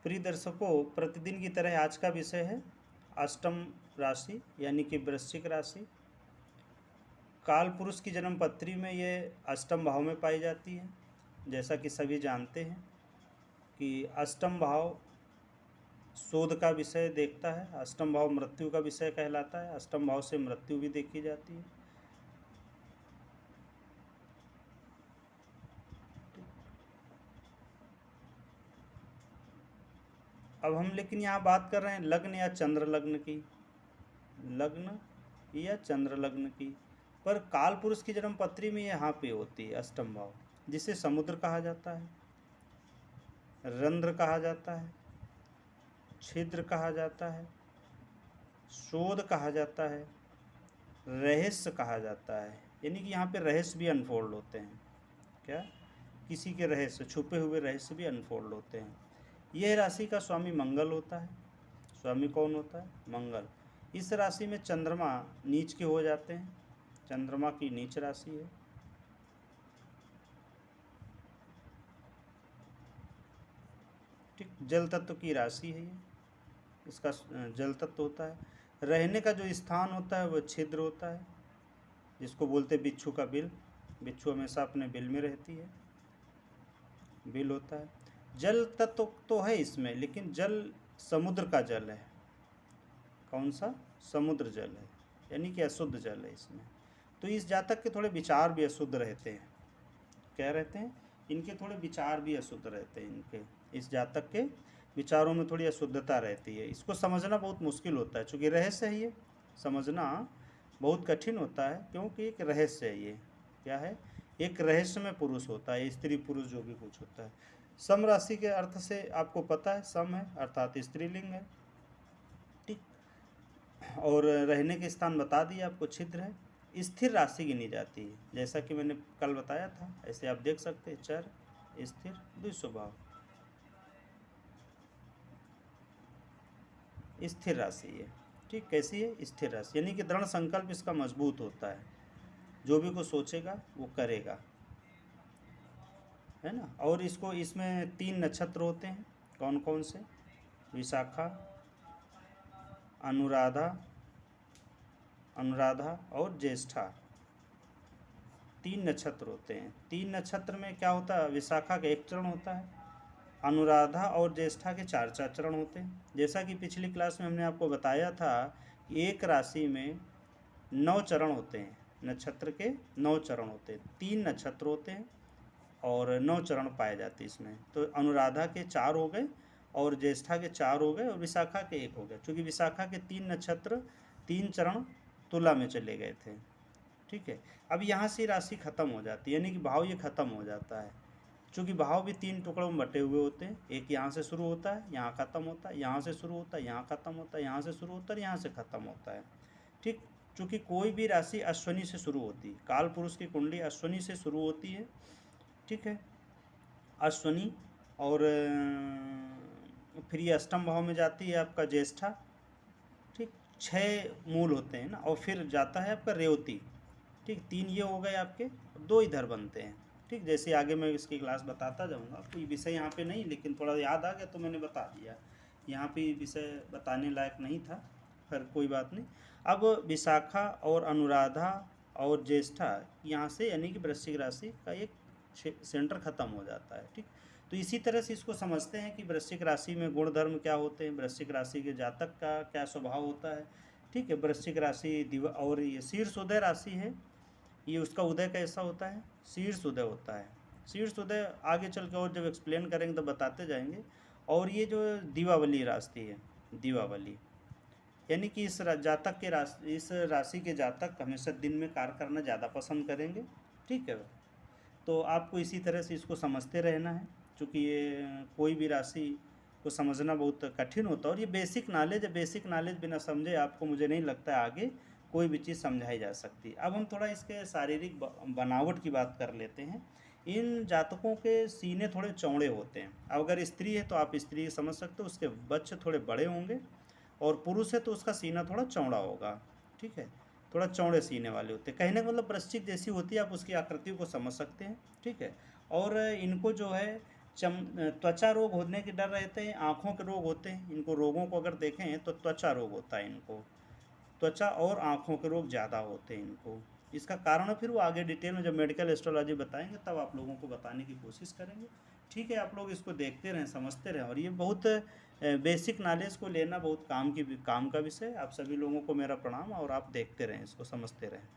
प्रिय दर्शकों, प्रतिदिन की तरह आज का विषय है अष्टम राशि यानी कि वृश्चिक राशि। काल पुरुष की जन्म पत्री में ये अष्टम भाव में पाई जाती है। जैसा कि सभी जानते हैं कि अष्टम भाव शोध का विषय देखता है, अष्टम भाव मृत्यु का विषय कहलाता है, अष्टम भाव से मृत्यु भी देखी जाती है। अब हम लेकिन यहाँ बात कर रहे हैं लग्न या चंद्र लग्न की, लग्न या चंद्र लग्न की। पर काल पुरुष की जन्म पत्री में यहाँ पे होती है अष्टम भाव, जिसे समुद्र कहा जाता है, रंध्र कहा जाता है, छिद्र कहा जाता है, शोध कहा जाता है, रहस्य कहा जाता है। यानी कि यहाँ पे रहस्य भी अनफोल्ड होते हैं। क्या? किसी के रहस्य, छुपे हुए रहस्य भी अनफोल्ड होते हैं। यह राशि का स्वामी मंगल होता है। स्वामी कौन होता है? मंगल। इस राशि में चंद्रमा नीच के हो जाते हैं, चंद्रमा की नीच राशि है। ठीक, जल तत्व की राशि है ये, इसका जल तत्व होता है। रहने का जो स्थान होता है वह छिद्र होता है, जिसको बोलते हैं बिच्छू का बिल। बिच्छू हमेशा अपने बिल में रहती है, बिल होता है। जल तत्व तो है इसमें, लेकिन जल समुद्र का जल है। कौन सा? समुद्र जल है, यानी कि अशुद्ध जल है इसमें। तो इस जातक के थोड़े विचार भी अशुद्ध रहते हैं। क्या रहते हैं? इनके थोड़े विचार भी अशुद्ध रहते हैं। इनके, इस जातक के विचारों में थोड़ी अशुद्धता रहती है। इसको समझना बहुत मुश्किल होता है, चूँकि रहस्य है ये, समझना बहुत कठिन होता है, क्योंकि एक रहस्य है ये। क्या है? एक रहस्यमय पुरुष होता है, स्त्री पुरुष जो भी कुछ होता है। सम राशि के अर्थ से आपको पता है, सम है अर्थात स्त्रीलिंग है। ठीक, और रहने के स्थान बता दिए आपको, छिद्र है। स्थिर राशि गिनी जाती है, जैसा कि मैंने कल बताया था। ऐसे आप देख सकते हैं, चर, स्थिर, द्विस्वभाव, स्थिर राशि है। ठीक, कैसी है? स्थिर राशि, यानी कि दृढ़ संकल्प इसका मजबूत होता है, जो भी कुछ सोचेगा वो करेगा, है ना। और इसको, इसमें 3 नक्षत्र होते हैं। कौन कौन से? विशाखा, अनुराधा, अनुराधा और ज्येष्ठा, 3 नक्षत्र होते हैं। 3 नक्षत्र में क्या होता है? विशाखा का 1 चरण होता है, अनुराधा और ज्येष्ठा के 4 चरण होते हैं। जैसा कि पिछली क्लास में हमने आपको बताया था कि एक राशि में 9 चरण होते हैं, नक्षत्र के 9 चरण होते हैं। 3 नक्षत्र होते हैं और 9 चरण पाए जाते हैं इसमें। तो अनुराधा के 4 हो गए, और ज्येष्ठा के 4 हो गए, और विशाखा के 1 हो गए। चूँकि विशाखा के 3 नक्षत्र, 3 चरण तुला में चले गए थे। ठीक है, अब यहाँ से राशि खत्म हो जाती है, यानी कि भाव ये खत्म हो जाता है। चूँकि भाव भी 3 टुकड़ों में बटे हुए होते हैं। एक यहाँ से शुरू होता है, यहाँ खत्म होता है, यहाँ से शुरू होता है, यहाँ खत्म होता है, यहाँ से शुरू होता है, यहाँ से खत्म होता है। ठीक, चूँकि कोई भी राशि अश्विनी से शुरू होती है, काल पुरुष की कुंडली अश्विनी से शुरू होती है। ठीक है, अश्विनी, और फिर ये अष्टम भाव में जाती है आपका ज्येष्ठा। ठीक, 6 मूल होते हैं ना, और फिर जाता है आपका रेवती। ठीक, 3 ये हो गए आपके, 2 इधर बनते हैं। ठीक, जैसे आगे मैं इसकी क्लास बताता जाऊंगा आपको। ये विषय यहाँ पे नहीं, लेकिन थोड़ा याद आ गया तो मैंने बता दिया। यहाँ पे ये विषय बताने लायक नहीं था, पर कोई बात नहीं। अब विशाखा और अनुराधा और ज्येष्ठा यहाँ से, यानी कि वृश्चिक राशि का एक सेंटर खत्म हो जाता है। ठीक, तो इसी तरह से इसको समझते हैं कि वृश्चिक राशि में गुण धर्म क्या होते हैं, वृश्चिक राशि के जातक का क्या स्वभाव होता है। ठीक है, वृश्चिक राशि दिवा, और ये शीर्ष उदय राशि है, ये उसका उदय कैसा होता है? शीर्ष उदय होता है। शीर्ष उदय आगे चल के और जब एक्सप्लेन करेंगे तो बताते जाएंगे। और ये जो दीवावली राशि है, दीवावली, यानी कि इस जातक के राशि, इस राशि के जातक हमेशा दिन में कार्य करना ज़्यादा पसंद करेंगे। ठीक है, तो आपको इसी तरह से इसको समझते रहना है, क्योंकि ये कोई भी राशि को समझना बहुत कठिन होता है। और ये बेसिक नॉलेज है, बेसिक नॉलेज बिना समझे आपको, मुझे नहीं लगता है आगे कोई भी चीज़ समझाई जा सकती। अब हम थोड़ा इसके शारीरिक बनावट की बात कर लेते हैं। इन जातकों के सीने थोड़े चौड़े होते हैं। अब अगर स्त्री है तो आप स्त्री समझ सकते हो, उसके बच्चे थोड़े बड़े होंगे, और पुरुष है तो उसका सीना थोड़ा चौड़ा होगा। ठीक है, थोड़ा चौड़े सीने वाले होते हैं। कहने का मतलब वृश्चिक जैसी होती है, आप उसकी आकृति को समझ सकते हैं। ठीक है, और इनको जो है त्वचा रोग होने के डर रहते हैं, आँखों के रोग होते हैं। इनको रोगों को अगर देखें तो त्वचा रोग होता है इनको, त्वचा और आँखों के रोग ज़्यादा होते हैं इनको। इसका कारण फिर वो आगे डिटेल में जब मेडिकल एस्ट्रोलॉजी बताएंगे तब आप लोगों को बताने की कोशिश करेंगे। ठीक है, आप लोग इसको देखते रहें, समझते रहें, और ये बहुत बेसिक नॉलेज को लेना बहुत काम का विषय है। आप सभी लोगों को मेरा प्रणाम, और आप देखते रहें, इसको समझते रहें।